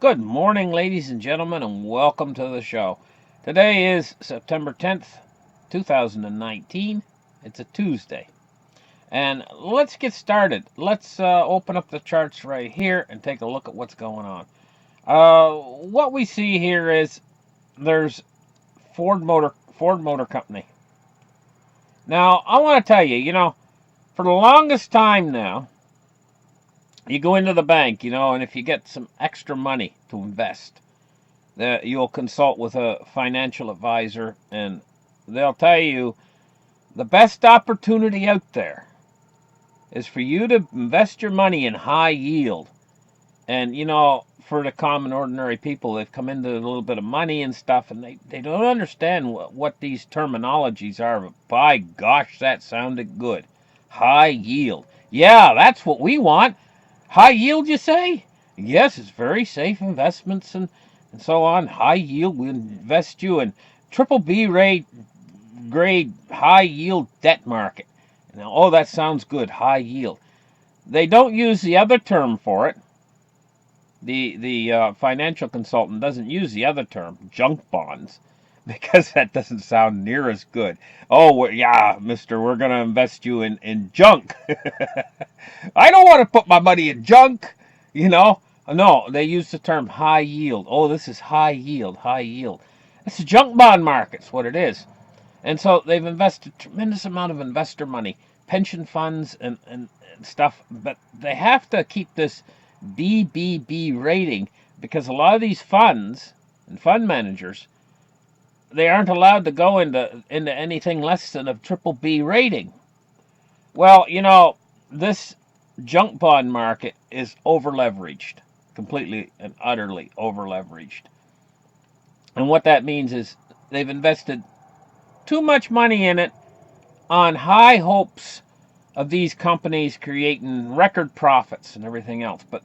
Good morning, ladies and gentlemen, and welcome to the show. Today is September 10th, 2019. It's a Tuesday. And let's get started. Let's open up the charts right here and take a look at what's going on. What we see here is there's Ford Motor Company. Now, I want to tell you, for the longest time now, you go into the bank, and if you get some extra money to invest, you'll consult with a financial advisor, and they'll tell you the best opportunity out there is for you to invest your money in high yield. And, for the common, ordinary people, they've come into a little bit of money and stuff, and they don't understand what these terminologies are. But by gosh, that sounded good. High yield. Yeah, that's what we want. High yield, you say? Yes, it's very safe investments and so on. High yield, we invest you in triple B grade high yield debt market. Now, oh, that sounds good, high yield. They don't use the other term for it. The financial consultant doesn't use the other term, junk bonds, because that doesn't sound near as good. Oh, yeah, mister, we're going to invest you in junk. I don't want to put my money in junk, No, they use the term high yield. Oh, this is high yield, high yield. It's a junk bond market's what it is. And so they've invested a tremendous amount of investor money, pension funds and stuff, but they have to keep this BBB rating because a lot of these funds and fund managers, they aren't allowed to go into anything less than a triple B rating. Well, this junk bond market is over-leveraged, completely and utterly over-leveraged. And what that means is they've invested too much money in it on high hopes of these companies creating record profits and everything else. But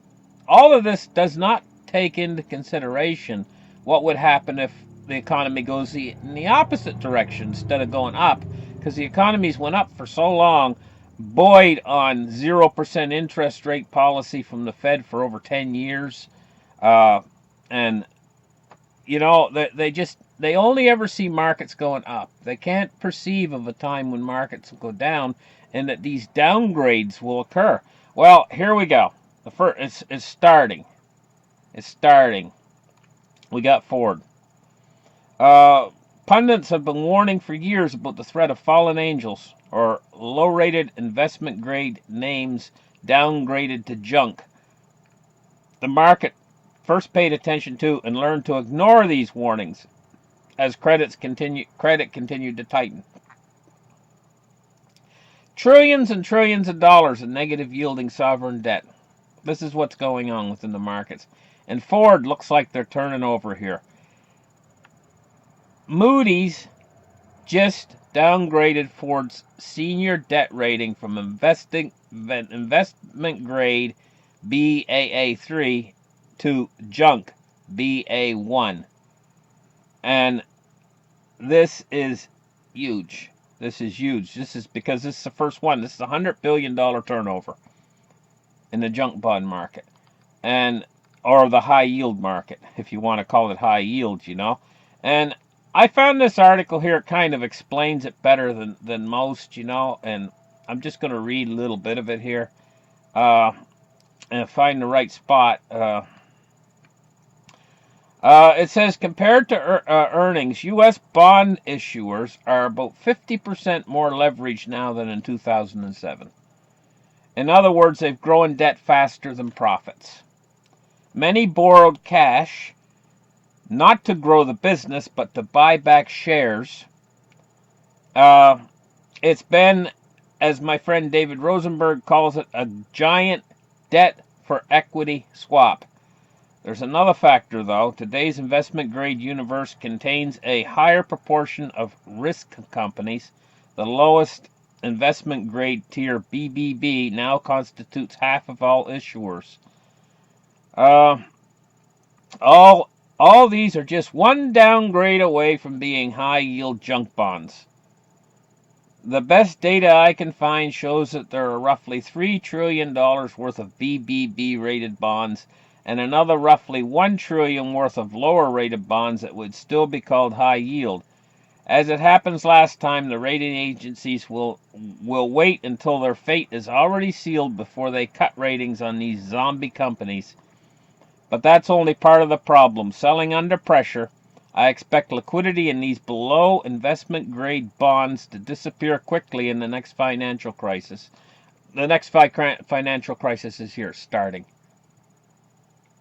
all of this does not take into consideration what would happen if the economy goes in the opposite direction instead of going up, because the economies went up for so long, buoyed on 0% interest rate policy from the Fed for over 10 years. And, they only ever see markets going up. They can't perceive of a time when markets will go down and that these downgrades will occur. Well, here we go. The first, it's starting. It's starting. We got Ford. Pundits have been warning for years about the threat of fallen angels, or low-rated investment-grade names downgraded to junk. The market first paid attention to and learned to ignore these warnings as credit continued to tighten. Trillions and trillions of dollars in negative yielding sovereign debt. This is what's going on within the markets. And Ford looks like they're turning over here. Moody's just downgraded Ford's senior debt rating from investment grade Baa3 to junk Ba1. And this is huge. This is huge. This is because this is the first one. This is a $100 billion turnover in the junk bond market, or the high yield market, if you want to call it high yield, And I found this article here. It kind of explains it better than most, and I'm just going to read a little bit of it here and find the right spot. It says, compared to earnings, U.S. bond issuers are about 50% more leveraged now than in 2007. In other words, they've grown debt faster than profits. Many borrowed cash, not to grow the business, but to buy back shares. It's been, as my friend David Rosenberg calls it, a giant debt for equity swap. There's another factor, though. Today's investment-grade universe contains a higher proportion of risk companies. The lowest investment-grade tier, BBB, now constitutes half of all issuers. All these are just one downgrade away from being high-yield junk bonds. The best data I can find shows that there are roughly $3 trillion worth of BBB-rated bonds and another roughly $1 trillion worth of lower rated bonds that would still be called high yield. As it happens last time, the rating agencies will wait until their fate is already sealed before they cut ratings on these zombie companies. But that's only part of the problem. Selling under pressure, I expect liquidity in these below investment grade bonds to disappear quickly in the next financial crisis. The next financial crisis is here, starting.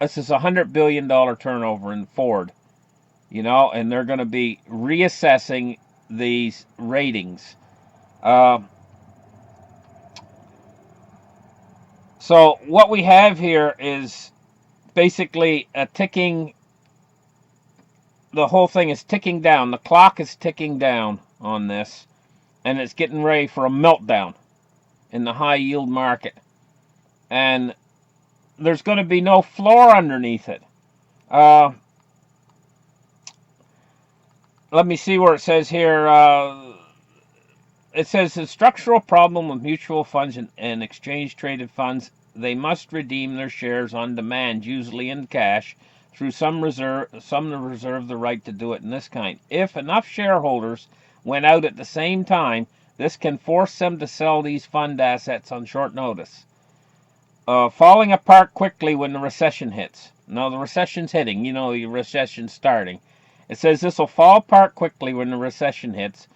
This is $100 billion turnover in Ford. And they're going to be reassessing these ratings. So what we have here is basically a ticking, the whole thing is ticking down. The clock is ticking down on this, and it's getting ready for a meltdown in the high yield market. And there's going to be no floor underneath it. Let me see where it says here. It says the structural problem with mutual funds and exchange-traded funds, they must redeem their shares on demand, usually in cash, through some reserve the right to do it in this kind. If enough shareholders went out at the same time, this can force them to sell these fund assets on short notice. Falling apart quickly when the recession hits. Now the recession's hitting, the recession's starting. It says this will fall apart quickly when the recession hits.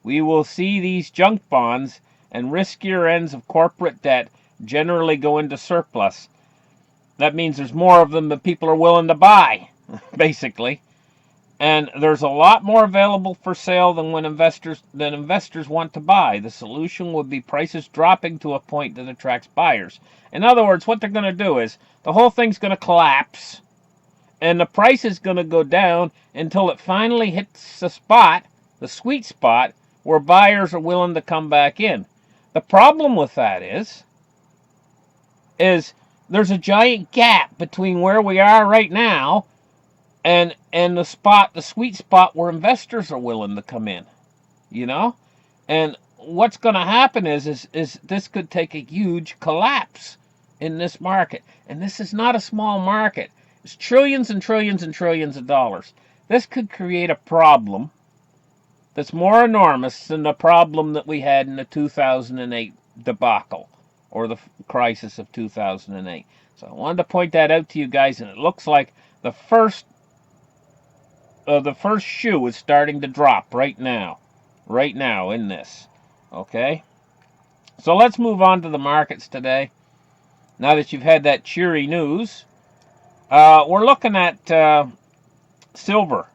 We will see these junk bonds and riskier ends of corporate debt generally go into surplus. That means there's more of them than people are willing to buy, basically. And there's a lot more available for sale than investors want to buy. The solution would be prices dropping to a point that attracts buyers. In other words, what they're going to do is the whole thing's going to collapse, and the price is going to go down until it finally hits the sweet spot, where buyers are willing to come back in. The problem with that is there's a giant gap between where we are right now and the sweet spot where investors are willing to come in. And what's going to happen is this could take a huge collapse in this market. And this is not a small market. It's trillions and trillions and trillions of dollars. This could create a problem that's more enormous than the problem that we had in the 2008 debacle, or the crisis of 2008. So I wanted to point that out to you guys, and it looks like the first shoe is starting to drop right now in this. Okay? So let's move on to the markets today. Now that you've had that cheery news, we're looking at silver.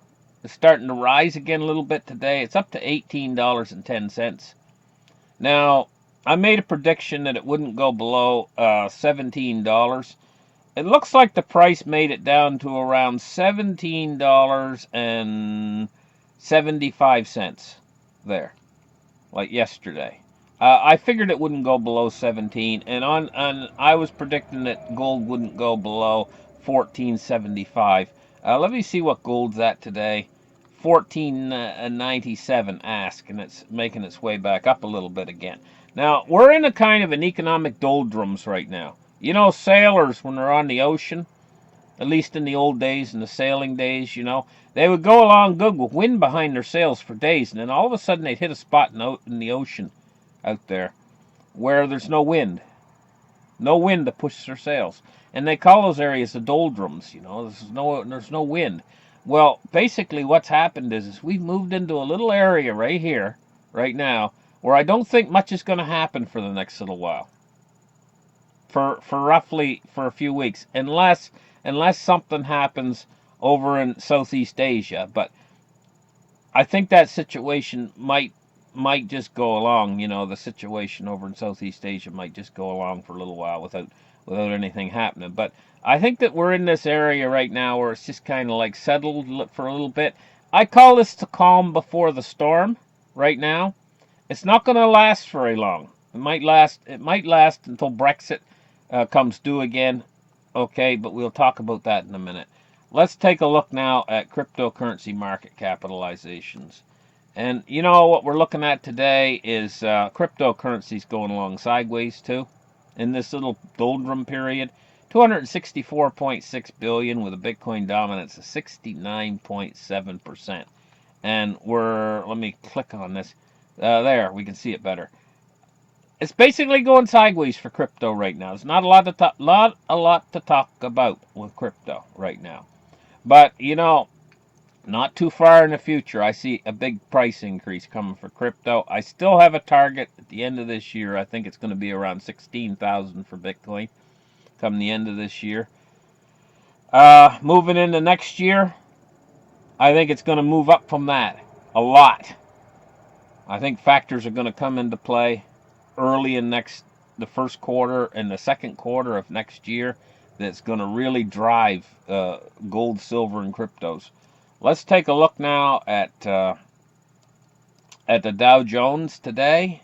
It's starting to rise again a little bit today. It's up to $18.10. Now, I made a prediction that it wouldn't go below $17. It looks like the price made it down to around $17.75 there, like yesterday. I figured it wouldn't go below 17, and I was predicting that gold wouldn't go below 14.75. Let me see what gold's at today. 14.97 ask, and it's making its way back up a little bit again. Now, we're in a kind of an economic doldrums right now. Sailors, when they're on the ocean, at least in the old days, in the sailing days, they would go along good with wind behind their sails for days, and then all of a sudden they'd hit a spot in the ocean out there where there's no wind to push their sails. And they call those areas the doldrums, there's no wind. Well, basically what's happened is we've moved into a little area right here, right now, where I don't think much is going to happen for the next little while. For a few weeks, unless something happens over in Southeast Asia. But I think that situation might just go along. The situation over in Southeast Asia might just go along for a little while without anything happening. But I think that we're in this area right now where it's just kind of like settled for a little bit. I call this the calm before the storm right now. It's not going to last very long. It might last until Brexit comes due again. Okay, but we'll talk about that in a minute. Let's take a look now at cryptocurrency market capitalizations. And what we're looking at today is cryptocurrencies going along sideways too in this little doldrum period. 264.6 billion with a Bitcoin dominance of 69.7%. And let me click on this. There, we can see it better. It's basically going sideways for crypto right now. There's not a lot to talk about with crypto right now. But, not too far in the future, I see a big price increase coming for crypto. I still have a target at the end of this year. I think it's going to be around 16,000 for Bitcoin come the end of this year. Moving into next year, I think it's going to move up from that a lot. I think factors are going to come into play early in the first quarter and the second quarter of next year that's going to really drive gold, silver, and cryptos. Let's take a look now at the Dow Jones today.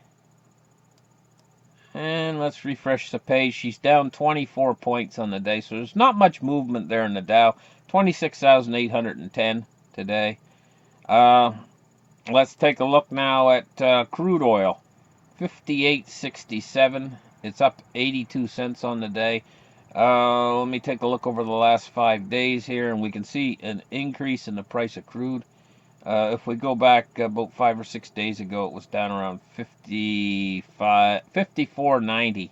And let's refresh the page. She's down 24 points on the day, so there's not much movement there in the Dow. 26,810 today. Let's take a look now at crude oil. 58.67. It's up 82 cents on the day. Let me take a look over the last 5 days here, and we can see an increase in the price of crude. If we go back about 5 or 6 days ago, it was down around 54.90,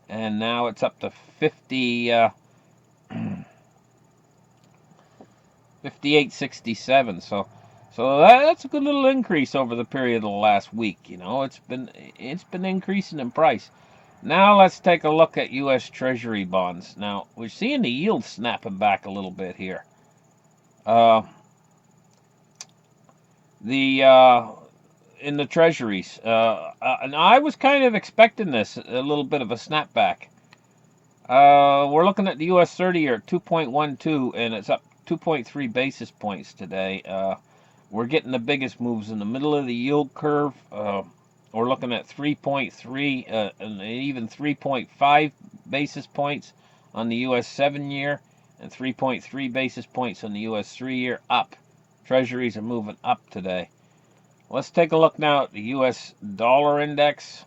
and now it's up to 58.67. So that's a good little increase over the period of the last week. It's been increasing in price. Now let's take a look at U.S. Treasury bonds. Now we're seeing the yield snapping back a little bit here. In the treasuries, and I was kind of expecting this, a little bit of a snapback. We're looking at the U.S. 30-year at 2.12, and it's up 2.3 basis points today. We're getting the biggest moves in the middle of the yield curve. We're looking at 3.3 and even 3.5 basis points on the U.S. 7-year and 3.3 basis points on the U.S. 3-year up. Treasuries are moving up today. Let's take a look now at the U.S. dollar index.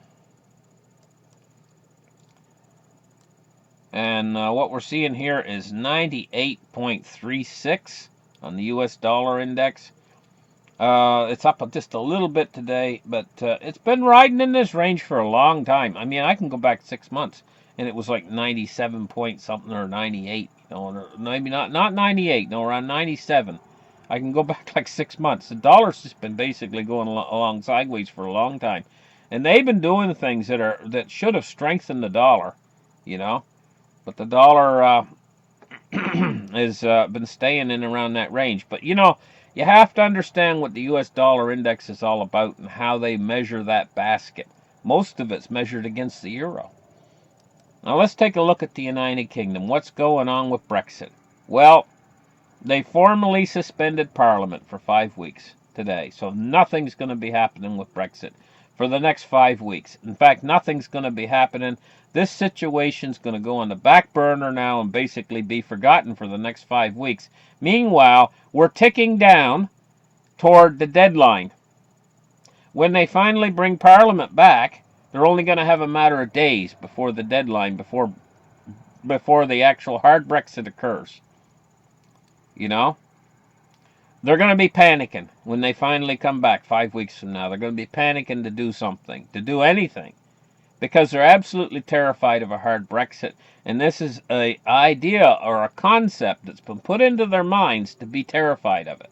And what we're seeing here is 98.36 on the U.S. dollar index. It's up just a little bit today, but it's been riding in this range for a long time. I mean, I can go back 6 months, and it was like 97 point something or 98. Or maybe not 98, no, around 97. I can go back like 6 months. The dollar's just been basically going along sideways for a long time. And they've been doing things that should have strengthened the dollar, But the dollar has been staying in around that range. But, you have to understand what the U.S. dollar index is all about and how they measure that basket. Most of it's measured against the euro. Now let's take a look at the United Kingdom. What's going on with Brexit? Well, they formally suspended Parliament for 5 weeks today, so nothing's going to be happening with Brexit for the next 5 weeks. In fact, nothing's going to be happening. This situation's going to go on the back burner now and basically be forgotten for the next 5 weeks. Meanwhile, we're ticking down toward the deadline. When they finally bring Parliament back, they're only going to have a matter of days before the deadline, before the actual hard Brexit occurs. They're going to be panicking when they finally come back 5 weeks from now. They're going to be panicking to do something, to do anything, because they're absolutely terrified of a hard Brexit. And this is an idea or a concept that's been put into their minds to be terrified of it.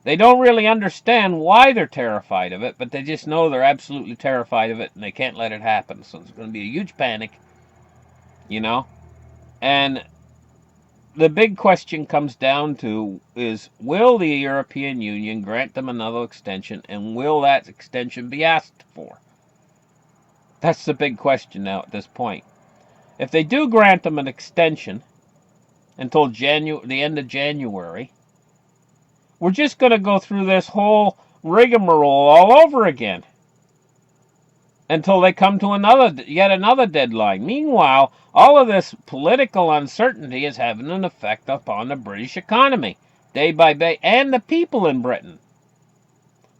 They don't really understand why they're terrified of it, but they just know they're absolutely terrified of it and they can't let it happen. So there's going to be a huge panic, And the big question comes down to is, will the European Union grant them another extension, and will that extension be asked for? That's the big question now at this point. If they do grant them an extension until the end of January, we're just going to go through this whole rigmarole all over again until they come to yet another deadline. Meanwhile, all of this political uncertainty is having an effect upon the British economy, day by day, and the people in Britain.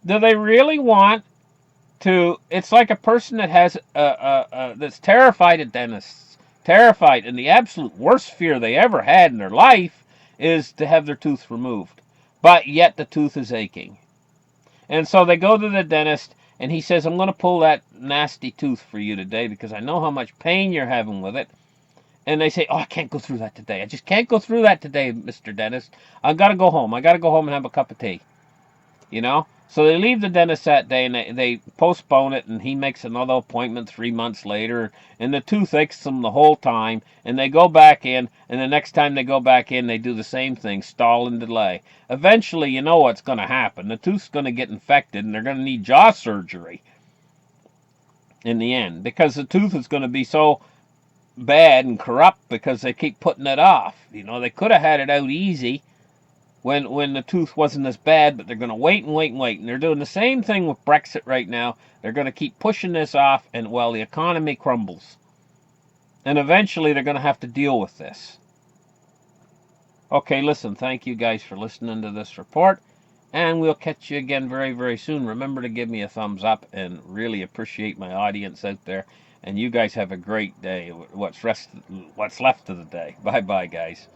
Do they really want to? It's like a person that has that's terrified of dentists, terrified, and the absolute worst fear they ever had in their life is to have their tooth removed. But yet the tooth is aching. And so they go to the dentist, and he says, I'm going to pull that nasty tooth for you today because I know how much pain you're having with it. And they say, oh, I can't go through that today. I just can't go through that today, Mr. Dentist. I've got to go home. I got to go home and have a cup of tea. You know? So they leave the dentist that day, and they postpone it, and he makes another appointment 3 months later, and the tooth aches them the whole time, and they go back in, and the next time they go back in, they do the same thing, stall and delay. Eventually, you know what's going to happen. The tooth's going to get infected, and they're going to need jaw surgery in the end, because the tooth is going to be so bad and corrupt because they keep putting it off. You know, they could have had it out easy when the tooth wasn't as bad, but they're going to wait and wait and wait. And they're doing the same thing with Brexit right now. They're going to keep pushing this off, and, well, the economy crumbles. And eventually they're going to have to deal with this. Okay, listen, thank you guys for listening to this report, and we'll catch you again very, very soon. Remember to give me a thumbs up, and really appreciate my audience out there. And you guys have a great day, what's left of the day. Bye-bye, guys.